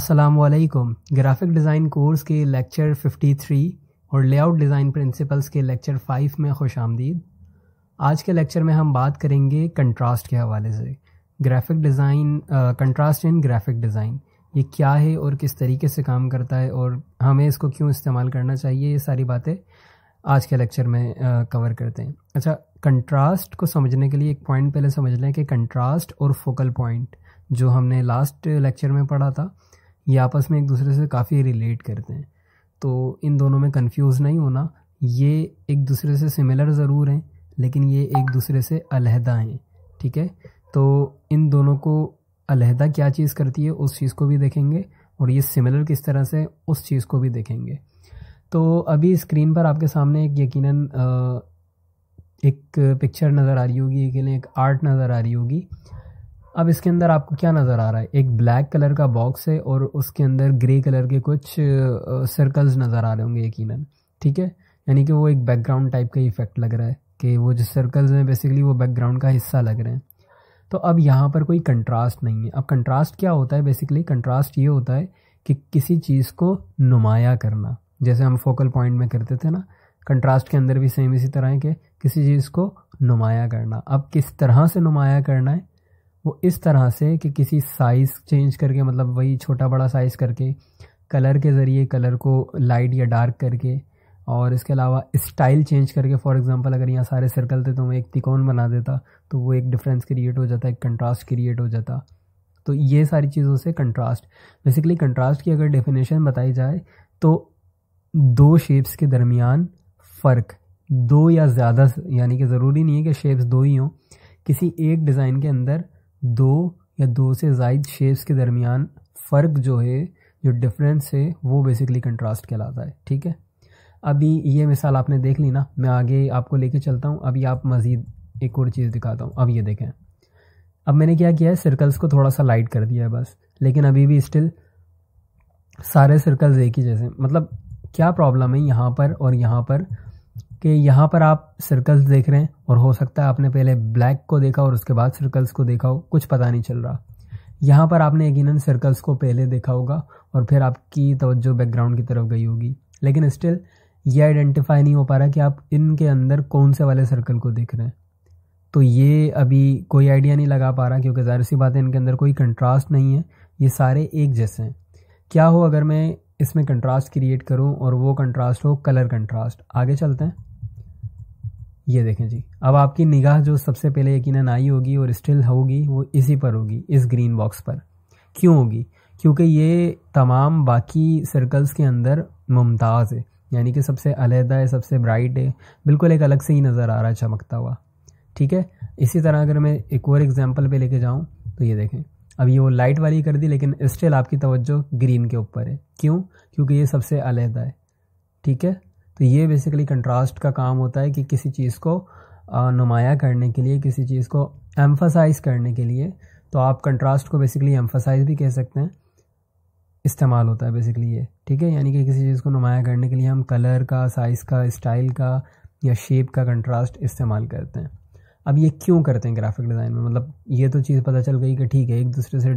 अस्सलामुअलैकुम। Graphic design course के lecture 53 और लेआउट डिज़ाइन प्रिंसिपल्स के लेक्चर 5 में खुश आमदीद। आज के लेक्चर में हम बात करेंगे कंट्रास्ट के हवाले से। ग्राफिक डिज़ाइन, कंट्रास्ट इन ग्राफिक डिज़ाइन, ये क्या है और किस तरीके से काम करता है और हमें इसको क्यों इस्तेमाल करना चाहिए, ये सारी बातें आज के लेक्चर में कवर करते हैं। अच्छा, कंट्रास्ट को समझने के लिए एक पॉइंट पहले समझ लें कि कंट्रास्ट और फोकल पॉइंट जो हमने लास्ट लेक्चर में पढ़ा था, ये आपस में एक दूसरे से काफ़ी रिलेट करते हैं। तो इन दोनों में कंफ्यूज नहीं होना, ये एक दूसरे से सिमिलर ज़रूर हैं लेकिन ये एक दूसरे से अलहदा हैं। ठीक है, तो इन दोनों को अलहदा क्या चीज़ करती है उस चीज़ को भी देखेंगे और ये सिमिलर किस तरह से उस चीज़ को भी देखेंगे। तो अभी स्क्रीन पर आपके सामने एक यकीनन एक पिक्चर नज़र आ रही होगी, एक आर्ट नज़र आ रही होगी। अब इसके अंदर आपको क्या नज़र आ रहा है? एक ब्लैक कलर का बॉक्स है और उसके अंदर ग्रे कलर के कुछ सर्कल्स नज़र आ रहे होंगे यकीनन। ठीक है, यानी कि वो एक बैकग्राउंड टाइप का इफेक्ट लग रहा है कि वो जो सर्कल्स हैं बेसिकली वो बैकग्राउंड का हिस्सा लग रहे हैं। तो अब यहाँ पर कोई कंट्रास्ट नहीं है। अब कंट्रास्ट क्या होता है? बेसिकली कंट्रास्ट ये होता है कि किसी चीज़ को नुमाया करना, जैसे हम फोकल पॉइंट में करते थे ना। कंट्रास्ट के अंदर भी सेम इसी तरह है कि किसी चीज़ को नुमाया करना। अब किस तरह से नुमाया करना है? वो इस तरह से कि किसी साइज़ चेंज करके, मतलब वही छोटा बड़ा साइज़ करके, कलर के ज़रिए कलर को लाइट या डार्क करके, और इसके अलावा स्टाइल चेंज करके। फॉर एग्जांपल अगर यहाँ सारे सर्कल थे तो मैं एक त्रिकोण बना देता तो वो एक डिफरेंस क्रिएट हो जाता, एक कंट्रास्ट क्रिएट हो जाता। तो ये सारी चीज़ों से कंट्रास्ट, बेसिकली कंट्रास्ट की अगर डेफिनेशन बताई जाए तो दो शेप्स के दरमियान फ़र्क, दो या ज़्यादा, यानी कि ज़रूरी नहीं है कि शेप्स दो ही हों, किसी एक डिज़ाइन के अंदर दो या दो से ज़ायद शेप्स के दरमियान फ़र्क जो है, जो डिफरेंस है, वो बेसिकली कंट्रास्ट कहलाता है। ठीक है, अभी ये मिसाल आपने देख ली ना, मैं आगे आपको लेके चलता हूँ। अभी आप मज़ीद एक और चीज़ दिखाता हूँ। अब ये देखें, अब मैंने क्या किया है, सर्कल्स को थोड़ा सा लाइट कर दिया है बस, लेकिन अभी भी स्टिल सारे सर्कल्स एक ही जैसे। मतलब क्या प्रॉब्लम है यहाँ पर और यहाँ पर, कि यहाँ पर आप सर्कल्स देख रहे हैं और हो सकता है आपने पहले ब्लैक को देखा और उसके बाद सर्कल्स को देखा हो, कुछ पता नहीं चल रहा। यहाँ पर आपने यकीनन सर्कल्स को पहले देखा होगा और फिर आपकी तवज्जो बैकग्राउंड की तरफ गई होगी, लेकिन स्टिल ये आइडेंटिफाई नहीं हो पा रहा कि आप इनके अंदर कौन से वाले सर्कल को देख रहे हैं। तो ये अभी कोई आइडिया नहीं लगा पा रहा, क्योंकि ज़ाहिर सी बात है इनके अंदर कोई कंट्रास्ट नहीं है, ये सारे एक जैसे हैं। क्या हो अगर मैं इसमें कंट्रास्ट क्रिएट करूं और वो कंट्रास्ट हो कलर कंट्रास्ट? आगे चलते हैं। ये देखें जी, अब आपकी निगाह जो सबसे पहले यकीनन आई होगी और स्टिल होगी, वो इसी पर होगी, इस ग्रीन बॉक्स पर। क्यों होगी? क्योंकि ये तमाम बाकी सर्कल्स के अंदर मुमताज़ है, यानी कि सबसे अलहदा है, सबसे ब्राइट है, बिल्कुल एक अलग से ही नज़र आ रहा है चमकता हुआ। ठीक है, इसी तरह अगर मैं एक और एग्जांपल पे लेके जाऊं तो ये देखें, अब ये वो लाइट वाली कर दी लेकिन स्टिल आपकी तवज्जो ग्रीन के ऊपर है। क्यों? क्योंकि ये सबसे अलहदा है। ठीक है, तो ये बेसिकली कंट्रास्ट का काम होता है कि किसी चीज़ को नुमाया करने के लिए, किसी चीज़ को एम्फसाइज करने के लिए, तो आप कंट्रास्ट को बेसिकली एम्फसाइज भी कह सकते हैं, इस्तेमाल होता है बेसिकली ये। ठीक है, यानी कि किसी चीज़ को नुमाया करने के लिए हम कलर का, साइज़ का, स्टाइल का या शेप का कंट्रास्ट इस्तेमाल करते हैं। अब ये क्यों करते हैं ग्राफिक डिज़ाइन में? मतलब ये तो चीज़ पता चल गई कि ठीक है, एक दूसरे से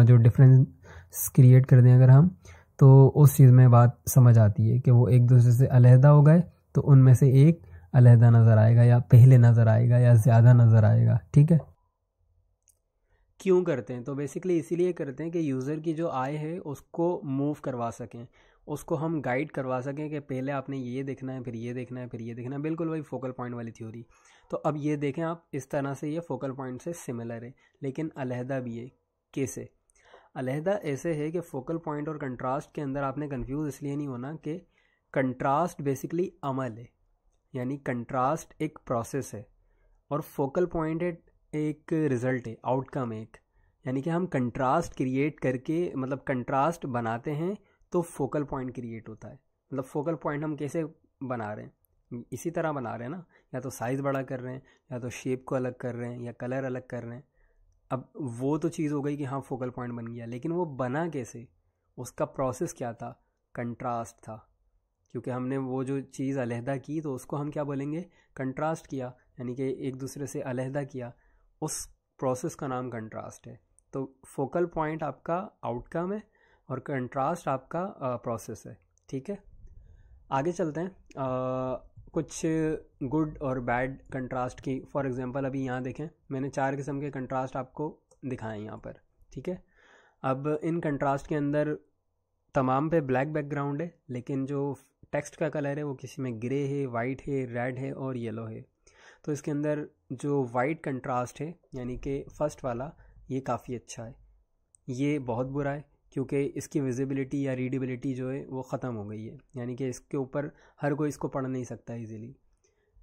जो डिफरेंस क्रिएट कर दें अगर हम, तो उस चीज़ में बात समझ आती है कि वो एक दूसरे से अलहदा हो गए तो उनमें से एक अलहदा नज़र आएगा या पहले नज़र आएगा या ज़्यादा नज़र आएगा। ठीक है, क्यों करते हैं? तो बेसिकली इसीलिए करते हैं कि यूज़र की जो आय है उसको मूव करवा सकें, उसको हम गाइड करवा सकें कि पहले आपने ये देखना है, फिर ये देखना है, फिर ये देखना है। बिल्कुल वही फोकल पॉइंट वाली थ्योरी। तो अब ये देखें आप, इस तरह से ये फोकल पॉइंट से सिमिलर है लेकिन अलहदा भी है। कैसे अलहदा? ऐसे है कि फोकल पॉइंट और कंट्रास्ट के अंदर आपने कंफ्यूज इसलिए नहीं होना कि कंट्रास्ट बेसिकली अमल है, यानी कंट्रास्ट एक प्रोसेस है और फोकल पॉइंट एक रिज़ल्ट है, आउटकम एक। यानी कि हम कंट्रास्ट क्रिएट करके, मतलब कंट्रास्ट बनाते हैं तो फोकल पॉइंट क्रिएट होता है। मतलब फोकल पॉइंट हम कैसे बना रहे हैं? इसी तरह बना रहे हैं ना, या तो साइज़ बड़ा कर रहे हैं, या तो शेप को अलग कर रहे हैं, या कलर अलग कर रहे हैं। अब वो तो चीज़ हो गई कि हाँ फोकल पॉइंट बन गया, लेकिन वो बना कैसे? उसका प्रोसेस क्या था? कंट्रास्ट था। क्योंकि हमने वो जो चीज़ अलहदा की तो उसको हम क्या बोलेंगे? कंट्रास्ट किया, यानी कि एक दूसरे से अलहदा किया। उस प्रोसेस का नाम कंट्रास्ट है। तो फोकल पॉइंट आपका आउटकम है और कंट्रास्ट आपका प्रोसेस है। ठीक है, आगे चलते हैं। कुछ गुड और बैड कंट्रास्ट की, फॉर एग्जांपल अभी यहाँ देखें, मैंने 4 किस्म के कंट्रास्ट आपको दिखाए यहाँ पर। ठीक है, अब इन कंट्रास्ट के अंदर तमाम पे ब्लैक बैकग्राउंड है, लेकिन जो टेक्स्ट का कलर है वो किसी में ग्रे है, वाइट है, रेड है और येलो है। तो इसके अंदर जो वाइट कंट्रास्ट है यानी कि फर्स्ट वाला, ये काफ़ी अच्छा है। ये बहुत बुरा है क्योंकि इसकी विजिबिलिटी या रीडेबिलिटी जो है वो ख़त्म हो गई है, यानी कि इसके ऊपर हर कोई इसको पढ़ नहीं सकता इजीली।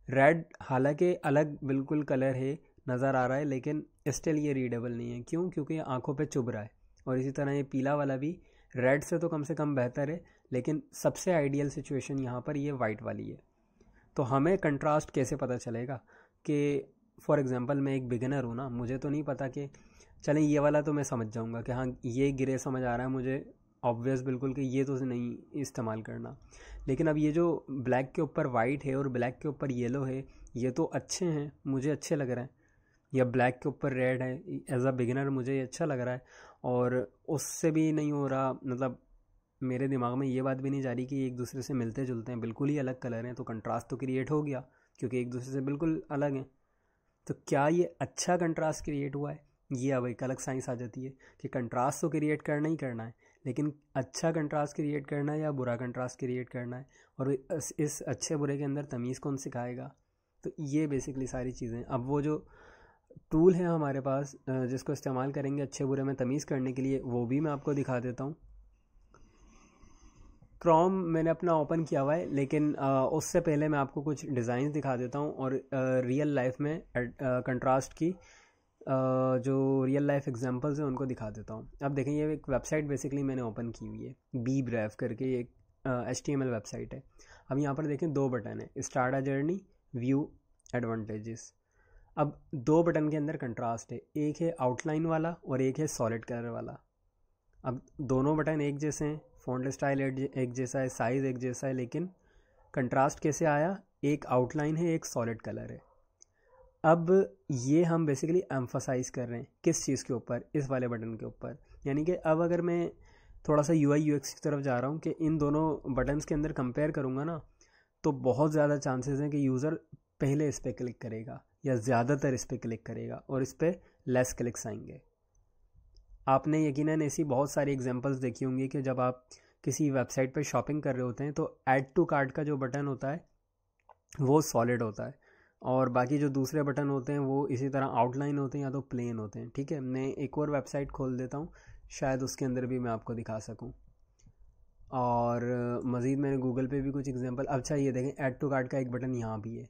रेड हालांकि अलग बिल्कुल कलर है, नज़र आ रहा है, लेकिन स्टिल ये रीडेबल नहीं है। क्यों? क्योंकि ये आंखों पे चुभ रहा है। और इसी तरह ये पीला वाला भी रेड से तो कम से कम बेहतर है, लेकिन सबसे आइडियल सिचुएशन यहाँ पर ये वाइट वाली है। तो हमें कंट्रास्ट कैसे पता चलेगा कि फॉर एग्जांपल मैं एक बिगिनर हूँ ना, मुझे तो नहीं पता कि चलें ये वाला तो मैं समझ जाऊँगा कि हाँ ये ग्रे समझ आ रहा है मुझे, ऑब्वियस बिल्कुल कि ये तो नहीं इस्तेमाल करना। लेकिन अब ये जो ब्लैक के ऊपर वाइट है और ब्लैक के ऊपर येलो है, ये तो अच्छे हैं, मुझे अच्छे लग रहे हैं। या ब्लैक के ऊपर रेड है, एज अ बिगिनर मुझे ये अच्छा लग रहा है। और उससे भी नहीं हो रहा, मतलब मेरे दिमाग में ये बात भी नहीं जा रही कि एक दूसरे से मिलते जुलते हैं, बिल्कुल ही अलग कलर हैं, तो कंट्रास्ट तो क्रिएट हो गया क्योंकि एक दूसरे से बिल्कुल अलग हैं। तो क्या ये अच्छा कंट्रास्ट क्रिएट हुआ है? ये अब एक अलग साइंस आ जाती है कि कंट्रास्ट तो क्रिएट करना ही करना है, लेकिन अच्छा कंट्रास्ट क्रिएट करना है या बुरा कंट्रास्ट क्रिएट करना है, और इस अच्छे बुरे के अंदर तमीज़ कौन सिखाएगा? तो ये बेसिकली सारी चीज़ें। अब वो जो टूल है हमारे पास जिसको इस्तेमाल करेंगे अच्छे बुरे में तमीज़ करने के लिए, वो भी मैं आपको दिखा देता हूँ। क्रोम मैंने अपना ओपन किया हुआ है, लेकिन उससे पहले मैं आपको कुछ डिज़ाइन दिखा देता हूँ और रियल लाइफ में कंट्रास्ट की जो रियल लाइफ एग्जांपल्स हैं उनको दिखा देता हूँ। अब देखें, ये एक वेबसाइट बेसिकली मैंने ओपन की हुई है, बी ब्रेव करके एक HTML वेबसाइट है। अब यहाँ पर देखें 2 बटन है, start a journey, view advantages. अब 2 बटन के अंदर कंट्रास्ट है, एक है आउटलाइन वाला और एक है सॉलिड कलर वाला। अब दोनों बटन एक जैसे हैं, फ़ॉन्ट स्टाइल एक जैसा है, साइज़ एक जैसा है, लेकिन कंट्रास्ट कैसे आया? एक आउटलाइन है, एक सॉलिड कलर है। अब ये हम बेसिकली एम्फसाइज़ कर रहे हैं किस चीज़ के ऊपर? इस वाले बटन के ऊपर। यानी कि अब अगर मैं थोड़ा सा UI UX की तरफ जा रहा हूँ कि इन दोनों बटन्स के अंदर कंपेयर करूँगा ना, तो बहुत ज़्यादा चांसेस हैं कि यूज़र पहले इस पर क्लिक करेगा या ज़्यादातर इस पर क्लिक करेगा और इस पर लेस क्लिक्स आएंगे। आपने यकीनन ऐसी बहुत सारी एग्जांपल्स देखी होंगी कि जब आप किसी वेबसाइट पर शॉपिंग कर रहे होते हैं तो ऐड टू कार्ट का जो बटन होता है वो सॉलिड होता है, और बाकी जो दूसरे बटन होते हैं वो इसी तरह आउटलाइन होते हैं या तो प्लेन होते हैं। ठीक है, मैं एक और वेबसाइट खोल देता हूँ, शायद उसके अंदर भी मैं आपको दिखा सकूँ। और मज़ीद मैंने गूगल पे भी कुछ एग्जांपल। अच्छा ये देखें, ऐड टू कार्ट का एक बटन यहाँ भी है,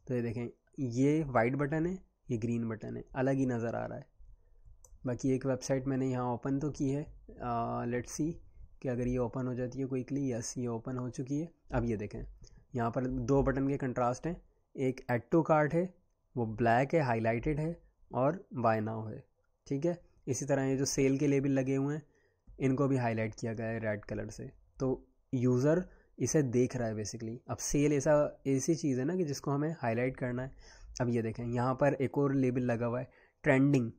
तो ये देखें, ये वाइट बटन है, ये ग्रीन बटन है, अलग ही नज़र आ रहा है। बाकी एक वेबसाइट मैंने यहाँ ओपन तो की है, लेट्स सी कि अगर ये ओपन हो जाती है क्विकली। यस, ये ओपन हो चुकी है। अब ये देखें, यहाँ पर 2 बटन के कंट्रास्ट हैं, एक ऐड टू कार्ट है, वो ब्लैक है, हाईलाइटेड है, और बाय नाउ है। ठीक है, इसी तरह ये जो सेल के लेबल लगे हुए हैं इनको भी हाईलाइट किया गया है रेड कलर से, तो यूज़र इसे देख रहा है बेसिकली। अब सेल ऐसी चीज़ है ना कि जिसको हमें हाईलाइट करना है। अब ये देखें, यहाँ पर एक और लेबल लगा हुआ है, ट्रेंडिंग।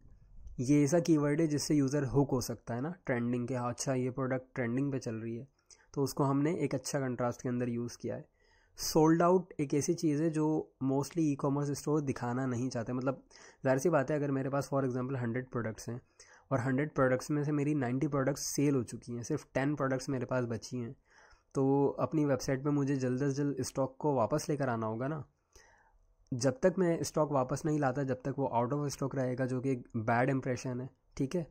ये ऐसा कीवर्ड है जिससे यूज़र हुक हो सकता है ना, ट्रेंडिंग के, हाँ अच्छा ये प्रोडक्ट ट्रेंडिंग पे चल रही है, तो उसको हमने एक अच्छा कंट्रास्ट के अंदर यूज़ किया है। सोल्ड आउट एक ऐसी चीज़ है जो मोस्टली ई-कॉमर्स स्टोर दिखाना नहीं चाहते। मतलब ज़ाहिर सी बात है, अगर मेरे पास फॉर एग्जांपल 100 प्रोडक्ट्स हैं और 100 प्रोडक्ट्स में से मेरी 90 प्रोडक्ट्स सेल हो चुकी हैं, सिर्फ 10 प्रोडक्ट्स मेरे पास बची हैं, तो अपनी वेबसाइट पे मुझे जल्द से जल्द स्टॉक को वापस लेकर आना होगा ना। जब तक मैं स्टॉक वापस नहीं लाता, जब तक वो आउट ऑफ स्टॉक रहेगा, जो कि एक बैड इंप्रेशन है। ठीक है,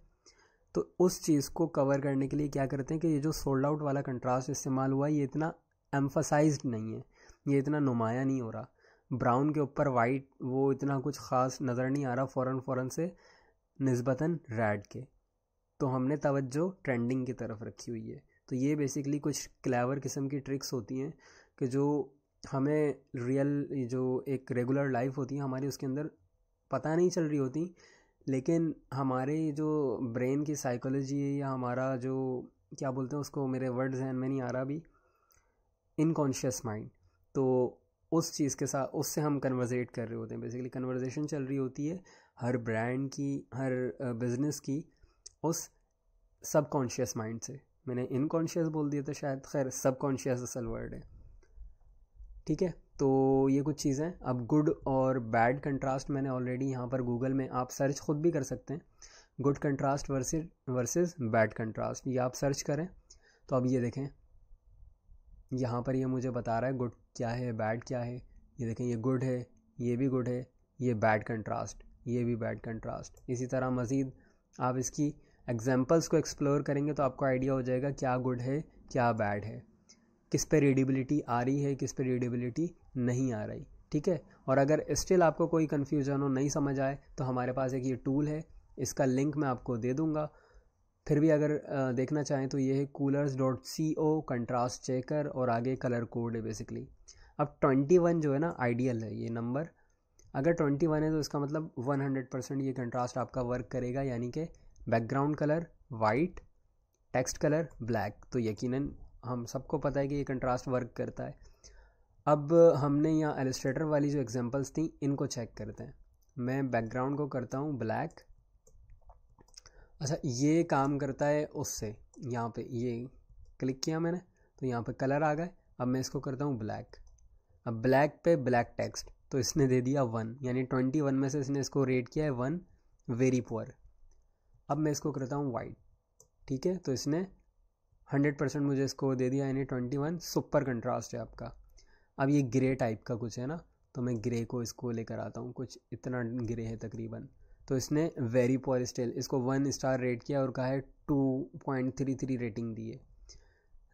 तो उस चीज़ को कवर करने के लिए क्या करते हैं कि ये जो सोल्ड आउट वाला कंट्रास्ट इस्तेमाल हुआ है, ये इतना एम्फसाइज्ड नहीं है, ये इतना नुमाया नहीं हो रहा। ब्राउन के ऊपर वाइट वो इतना कुछ ख़ास नज़र नहीं आ रहा फ़ौरन से निस्बतन रेड के, तो हमने तवज्जो ट्रेंडिंग की तरफ रखी हुई है। तो ये बेसिकली कुछ क्लेवर किस्म की ट्रिक्स होती हैं कि जो हमें रियल जो एक रेगुलर लाइफ होती है हमारी, उसके अंदर पता नहीं चल रही होती, लेकिन हमारे जो ब्रेन की साइकोलॉजी है या हमारा जो क्या बोलते हैं उसको, मेरे वर्ड जहन में नहीं आ रहा अभी, इनकॉन्शियस माइंड, तो उस चीज़ के साथ उससे हम कन्वर्सेट कर रहे होते हैं। बेसिकली कन्वर्सेशन चल रही होती है हर ब्रांड की, हर बिजनेस की, उस सबकॉन्शियस माइंड से। मैंने इनकॉन्शियस बोल दिया था शायद, खैर सब कॉन्शियस असल वर्ड है। ठीक है, तो ये कुछ चीज़ें। अब गुड और बैड कंट्रास्ट मैंने ऑलरेडी यहाँ पर गूगल में आप सर्च खुद भी कर सकते हैं, good contrast versus bad contrast, ये आप सर्च करें तो अब ये देखें यहाँ पर ये मुझे बता रहा है गुड क्या है बैड क्या है। ये देखें ये गुड है, ये भी गुड है, ये बैड कंट्रास्ट, ये भी बैड कंट्रास्ट। इसी तरह मज़ीद आप इसकी एग्जांपल्स को एक्सप्लोर करेंगे तो आपको आइडिया हो जाएगा क्या गुड है क्या बैड है, किस पे रीडेबिलिटी आ रही है किस पे रीडेबिलिटी नहीं आ रही। ठीक है, और अगर स्टिल आपको कोई कन्फ्यूज़न हो, नहीं समझ आए, तो हमारे पास एक ये टूल है, इसका लिंक मैं आपको दे दूँगा। फिर भी अगर देखना चाहें तो ये है coolers.co कंट्रास्ट चेकर और आगे कलर कोड है बेसिकली। अब 21 जो है ना आइडियल है ये नंबर, अगर 21 है तो इसका मतलब 100% ये कंट्रास्ट आपका वर्क करेगा, यानी कि background colour white, text colour black, तो यकीनन हम सबको पता है कि ये कंट्रास्ट वर्क करता है। अब हमने यहाँ इलस्ट्रेटर वाली जो एग्जांपल्स थी इनको चेक करते हैं। मैं बैकग्राउंड को करता हूँ ब्लैक। अच्छा, ये काम करता है उससे, यहाँ पे ये क्लिक किया मैंने तो यहाँ पे कलर आ गए। अब मैं इसको करता हूँ ब्लैक। अब ब्लैक पे ब्लैक टेक्स्ट, तो इसने दे दिया 1, यानी 21 में से इसने इसको रेट किया है 1, वेरी पुअर। अब मैं इसको करता हूँ वाइट। ठीक है, तो इसने 100% मुझे स्कोर दे दिया, यानी 21 सुपर कंट्रास्ट है आपका। अब ये ग्रे टाइप का कुछ है ना, तो मैं ग्रे को इसको लेकर आता हूँ, कुछ इतना ग्रे है तकरीबन, तो इसने वेरी पुअर स्टिल इसको 1 स्टार रेट किया और कहा है 2.33 रेटिंग दी है।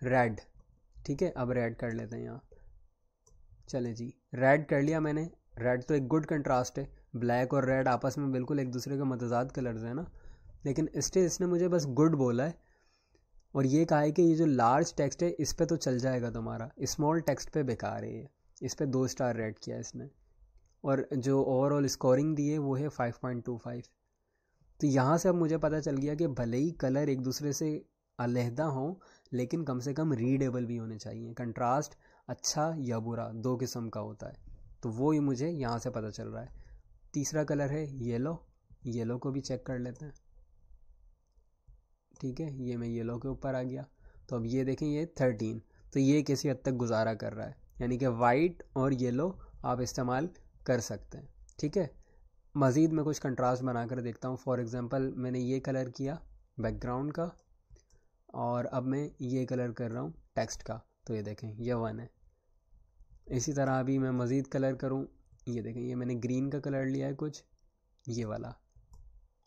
रेड, ठीक है, अब रेड कर लेते हैं यहाँ। चले जी, रेड कर लिया मैंने। रेड तो एक गुड कंट्रास्ट है, ब्लैक और रेड आपस में बिल्कुल एक दूसरे के मतजाद कलर्स हैं ना, लेकिन स्टिल इसने मुझे बस गुड बोला है और ये कहा है कि ये जो लार्ज टेक्स्ट है इस पे तो चल जाएगा तुम्हारा, स्मॉल टेक्स्ट पे बेकार है ये, इस पे 2 स्टार रेट किया इसने, और जो ओवरऑल स्कोरिंग दी है वो है 5.25। तो यहाँ से अब मुझे पता चल गया कि भले ही कलर एक दूसरे से अलहदा हो लेकिन कम से कम रीडेबल भी होने चाहिए। कंट्रास्ट अच्छा या बुरा 2 किस्म का होता है, तो वो ही मुझे यहाँ से पता चल रहा है। तीसरा कलर है येलो, येलो को भी चेक कर लेते हैं। ठीक है, ये मैं येलो के ऊपर आ गया, तो अब ये देखें ये 13, तो ये किसी हद तक गुजारा कर रहा है, यानी कि वाइट और येलो आप इस्तेमाल कर सकते हैं। ठीक है, मज़ीद मैं कुछ कंट्रास्ट बनाकर देखता हूँ। फॉर एग्ज़ाम्पल मैंने ये कलर किया बैकग्राउंड का और अब मैं ये कलर कर रहा हूँ टेक्स्ट का, तो ये देखें ये 1 है। इसी तरह अभी मैं मज़ीद कलर करूँ, ये देखें ये मैंने ग्रीन का कलर लिया है कुछ ये वाला,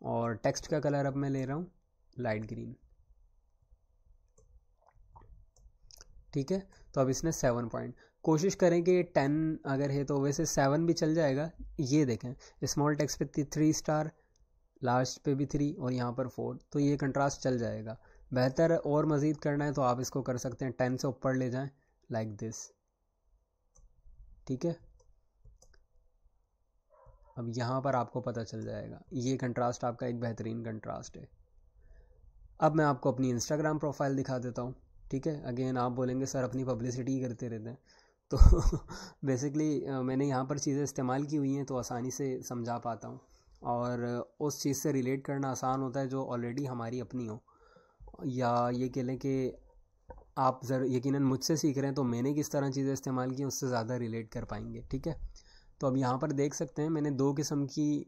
और टेक्स्ट का कलर अब मैं ले रहा हूँ लाइट ग्रीन। ठीक है, तो अब इसने 7 पॉइंट, कोशिश करें कि 10 अगर है तो वैसे 7 भी चल जाएगा। ये देखें स्मॉल टेक्स्ट पे 3 स्टार, लास्ट पे भी 3 और यहाँ पर 4, तो ये कंट्रास्ट चल जाएगा। बेहतर और मज़ीद करना है तो आप इसको कर सकते हैं 10 से ऊपर ले जाएं, लाइक दिस। ठीक है, अब यहाँ पर आपको पता चल जाएगा ये कंट्रास्ट आपका एक बेहतरीन कंट्रास्ट है। अब मैं आपको अपनी इंस्टाग्राम प्रोफाइल दिखा देता हूँ। ठीक है, अगेन आप बोलेंगे सर अपनी पब्लिसिटी ही करते रहते हैं, तो बेसिकली मैंने यहाँ पर चीज़ें इस्तेमाल की हुई हैं तो आसानी से समझा पाता हूँ, और उस चीज़ से रिलेट करना आसान होता है जो ऑलरेडी हमारी अपनी हो, या ये कह लें कि आप यकीनन मुझसे सीख रहे हैं तो मैंने किस तरह चीज़ें इस्तेमाल की उससे ज़्यादा रिलेट कर पाएंगे। ठीक है, तो अब यहाँ पर देख सकते हैं मैंने 2 किस्म की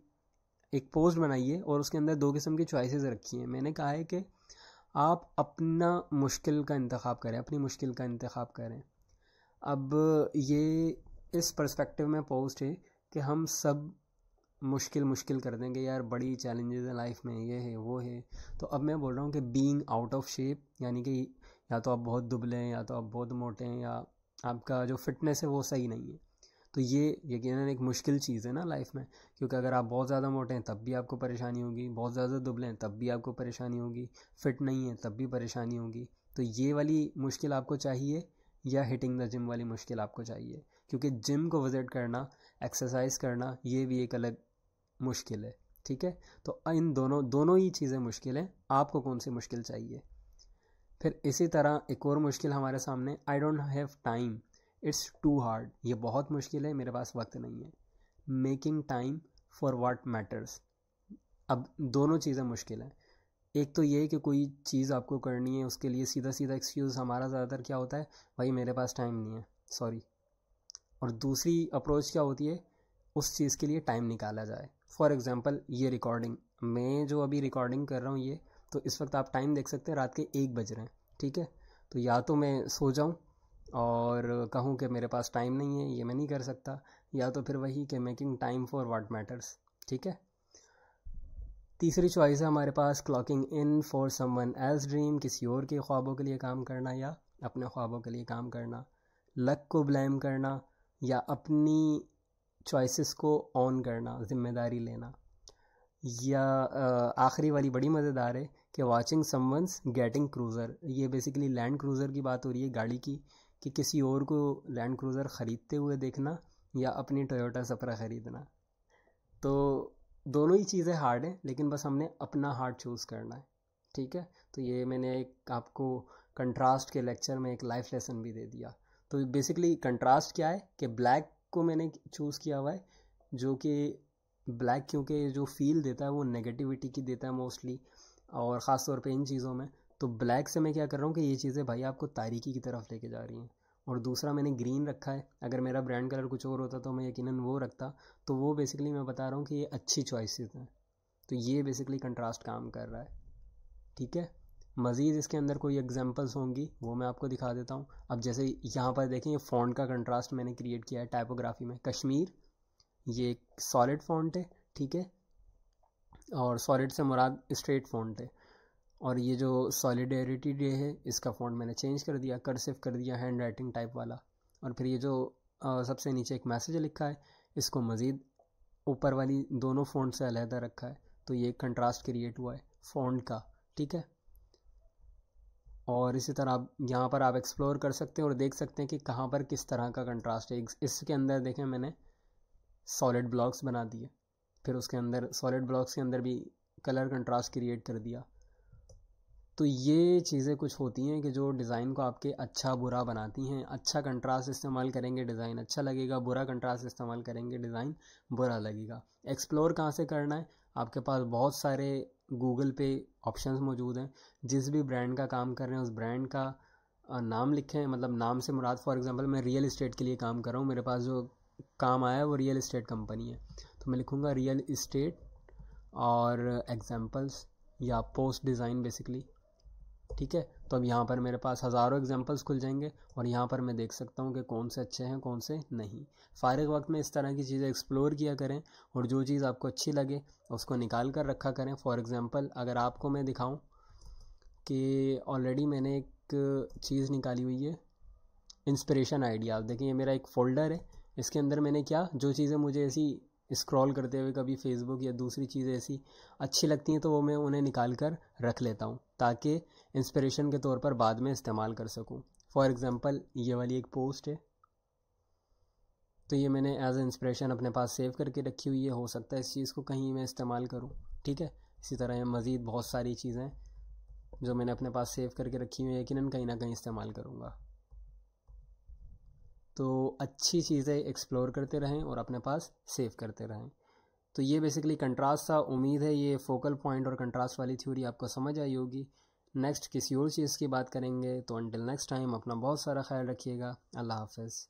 एक पोस्ट बनाई है और उसके अंदर 2 किस्म की चॉइसेस रखी हैं। मैंने कहा है कि आप अपना मुश्किल का इंतखाब करें, अपनी मुश्किल का इंतखाब करें। अब ये इस पर्सपेक्टिव में पोस्ट है कि हम सब मुश्किल कर देंगे, यार बड़ी चैलेंजेस है लाइफ में, ये है वो है। तो अब मैं बोल रहा हूँ कि बीइंग आउट ऑफ शेप, यानी कि या तो आप बहुत दुबले हैं या तो आप बहुत मोटे हैं या आपका जो फिटनेस है वो सही नहीं है, तो ये यकीनन एक मुश्किल चीज़ है ना लाइफ में, क्योंकि अगर आप बहुत ज़्यादा मोटे हैं तब भी आपको परेशानी होगी, बहुत ज़्यादा दुबले हैं तब भी आपको परेशानी होगी, फिट नहीं है तब भी परेशानी होगी। तो ये वाली मुश्किल आपको चाहिए या हिटिंग द जिम वाली मुश्किल आपको चाहिए, क्योंकि जिम को विज़िट करना, एक्सरसाइज करना, ये भी एक अलग मुश्किल है। ठीक है, तो इन दोनों ही चीज़ें मुश्किल हैं, आपको कौन सी मुश्किल चाहिए। फिर इसी तरह एक और मुश्किल हमारे सामने, I don't have time, it's too hard, ये बहुत मुश्किल है, मेरे पास वक्त नहीं है। Making time for what matters, अब दोनों चीज़ें मुश्किल हैं। एक तो ये कि कोई चीज़ आपको करनी है, उसके लिए सीधा सीधा एक्सक्यूज़ हमारा ज़्यादातर क्या होता है, भाई मेरे पास टाइम नहीं है, सॉरी। और दूसरी अप्रोच क्या होती है, उस चीज़ के लिए टाइम निकाला जाए। फॉर एग्ज़ाम्पल ये रिकॉर्डिंग, मैं जो अभी रिकॉर्डिंग कर रहा हूँ ये, तो इस वक्त आप टाइम देख सकते हैं रात के 1 बज रहे हैं, ठीक है। तो या तो मैं सो जाऊँ और कहूँ कि मेरे पास टाइम नहीं है, ये मैं नहीं कर सकता, या तो फिर वही कि making time for what matters, ठीक है। तीसरी चॉइस है हमारे पास clocking in for someone else dream, किसी और के ख्वाबों के लिए काम करना या अपने ख्वाबों के लिए काम करना, लक को ब्लेम करना या अपनी चॉइसेस को ऑन करना, जिम्मेदारी लेना, या आखिरी वाली बड़ी मज़ेदार है कि वाचिंग समवंस गेटिंग क्रूज़र। ये बेसिकली लैंड क्रूज़र की बात हो रही है, गाड़ी की, कि किसी और को लैंड क्रूज़र ख़रीदते हुए देखना या अपनी टोयोटा सपरा ख़रीदना। तो दोनों ही चीज़ें हार्ड हैं, लेकिन बस हमने अपना हार्ड चूज़ करना है, ठीक है। तो ये मैंने एक आपको कंट्रास्ट के लेक्चर में एक लाइफ लेसन भी दे दिया। तो बेसिकली कंट्रास्ट क्या है कि ब्लैक को मैंने चूज़ किया हुआ है, जो कि ब्लैक क्योंकि जो फील देता है वो नेगेटिविटी की देता है मोस्टली, और ख़ास तौर पे इन चीज़ों में। तो ब्लैक से मैं क्या कर रहा हूँ कि ये चीज़ें भाई आपको तारीकी की तरफ लेके जा रही हैं। और दूसरा मैंने ग्रीन रखा है, अगर मेरा ब्रांड कलर कुछ और होता तो मैं यकीनन वो रखता। तो वो बेसिकली मैं बता रहा हूँ कि ये अच्छी चॉइसेस हैं। तो ये बेसिकली कंट्रास्ट काम कर रहा है, ठीक है। मज़ीद इसके अंदर कोई एग्जांपल्स होंगी वो मैं आपको दिखा देता हूँ। अब जैसे यहाँ पर देखें, ये फ़ॉन्ट का कंट्रास्ट मैंने क्रिएट किया है टाइपोग्राफी में। कश्मीर ये एक सॉलिड फ़ॉन्ट है, ठीक है, और सॉलिड से मुराद स्ट्रेट फ़ॉन्ट है। और ये जो सॉलिडेरिटी डे है, इसका फ़ॉन्ट मैंने चेंज कर दिया, कर्सिव कर दिया, हैंड राइटिंग टाइप वाला। और फिर ये जो सबसे नीचे एक मैसेज लिखा है, इसको मज़ीद ऊपर वाली दोनों फ़ॉन्ट से अलहदा रखा है। तो ये कंट्रास्ट क्रिएट हुआ है फ़ॉन्ट का, ठीक है। और इसी तरह आप यहाँ पर आप एक्सप्लोर कर सकते हैं और देख सकते हैं कि कहाँ पर किस तरह का कंट्रास्ट है। इसके अंदर देखें मैंने सॉलिड ब्लॉक्स बना दिए, फिर उसके अंदर सॉलिड ब्लॉक्स के अंदर भी कलर कंट्रास्ट क्रिएट कर दिया। तो ये चीज़ें कुछ होती हैं कि जो डिज़ाइन को आपके अच्छा बुरा बनाती हैं। अच्छा कंट्रास्ट इस्तेमाल करेंगे डिज़ाइन अच्छा लगेगा, बुरा कंट्रास्ट इस्तेमाल करेंगे डिज़ाइन बुरा लगेगा। एक्सप्लोर कहाँ से करना है, आपके पास बहुत सारे गूगल पे ऑप्शंस मौजूद हैं। जिस भी ब्रांड का काम कर रहे हैं उस ब्रांड का नाम लिखें, मतलब नाम से मुराद, फॉर एग्जांपल मैं रियल इस्टेट के लिए काम कर रहा हूँ, मेरे पास जो काम आया है वो रियल इस्टेट कंपनी है, तो मैं लिखूँगा रियल इस्टेट और एग्जांपल्स या पोस्ट डिज़ाइन बेसिकली, ठीक है। तो अब यहाँ पर मेरे पास हज़ारों एग्जांपल्स खुल जाएंगे और यहाँ पर मैं देख सकता हूँ कि कौन से अच्छे हैं कौन से नहीं। फ़ारिग वक्त में इस तरह की चीज़ें एक्सप्लोर किया करें और जो चीज़ आपको अच्छी लगे उसको निकाल कर रखा करें। फॉर एग्ज़ाम्पल अगर आपको मैं दिखाऊँ कि ऑलरेडी मैंने एक चीज़ निकाली हुई है, इंस्पिरेशन आइडियाज़। देखिए ये मेरा एक फ़ोल्डर है, इसके अंदर मैंने क्या जो चीज़ें मुझे ऐसी स्क्रॉल करते हुए कभी फेसबुक या दूसरी चीज़ें ऐसी अच्छी लगती हैं तो वो मैं उन्हें निकाल कर रख लेता हूँ ताकि इंस्पिरेशन के तौर पर बाद में इस्तेमाल कर सकूँ। फॉर एग्ज़ाम्पल ये वाली एक पोस्ट है, तो ये मैंने एज ए इंस्पिरेशन अपने पास सेव करके रखी हुई है, हो सकता है इस चीज़ को कहीं मैं इस्तेमाल करूँ, ठीक है। इसी तरह मज़ीद बहुत सारी चीज़ें जो मैंने अपने पास सेव करके रखी हुई है, यकीनन कहीं ना कहीं इस्तेमाल करूँगा। तो अच्छी चीज़ें एक्सप्लोर करते रहें और अपने पास सेव करते रहें। तो ये बेसिकली कंट्रास्ट था। उम्मीद है ये फोकल पॉइंट और कंट्रास्ट वाली थ्योरी आपको समझ आई होगी। नेक्स्ट किसी और चीज़ की बात करेंगे, तो अंटिल नेक्स्ट टाइम अपना बहुत सारा ख्याल रखिएगा। अल्लाह हाफ़िज़।